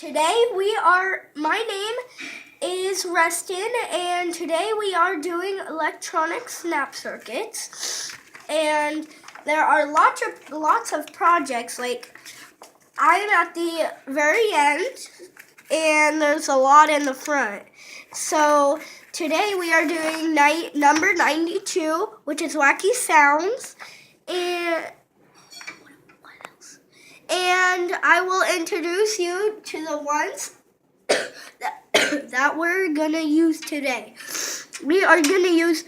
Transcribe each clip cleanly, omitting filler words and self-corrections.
My name is Resten, and today we are doing electronic snap circuits. And there are lots of projects, like I'm at the very end, and there's a lot in the front. So today we are doing number 92, which is Wacky Sounds, and I will introduce you to the ones that we're gonna use today. We are gonna use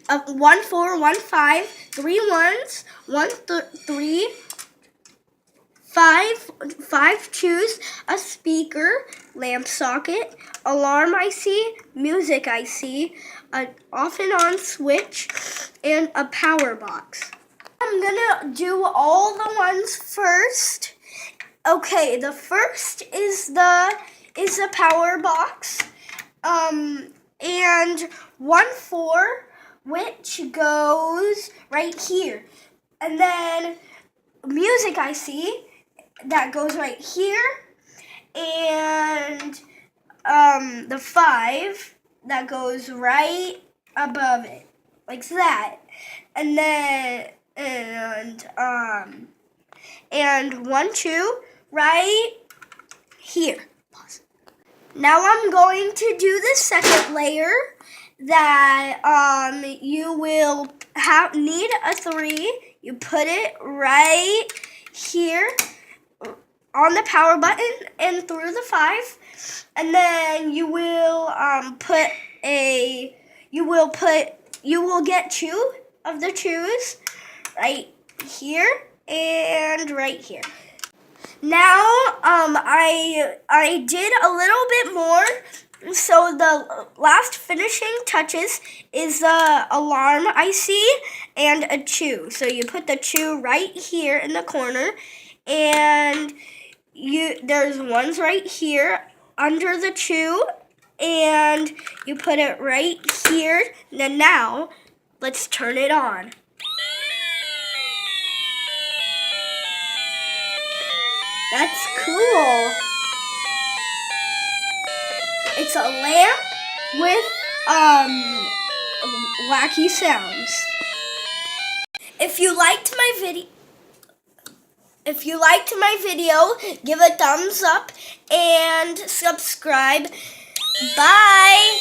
1 4 1 5 3 ones, 3 5 twos, a speaker, lamp socket, alarm IC, music IC, an off and on switch, and a power box. I'm gonna do all the ones first. Okay, the first is the power box, and 1 4, which goes right here, and then music IC that goes right here, and the 5 that goes right above it, like that, and then and 1 2 right here. Pause. Now I'm going to do the second layer that you will need a 3. You put it right here on the power button and through the 5, and then you will get 2 of the 2s right here and right here. Now I did a little bit more, so the last finishing touches is the alarm IC and a 2. So you put the 2 right here in the corner, and there's ones right here under the 2, and you put it right here. And now let's turn it on. That's cool. It's a lamp with wacky sounds. If you liked my video, give a thumbs up and subscribe. Bye.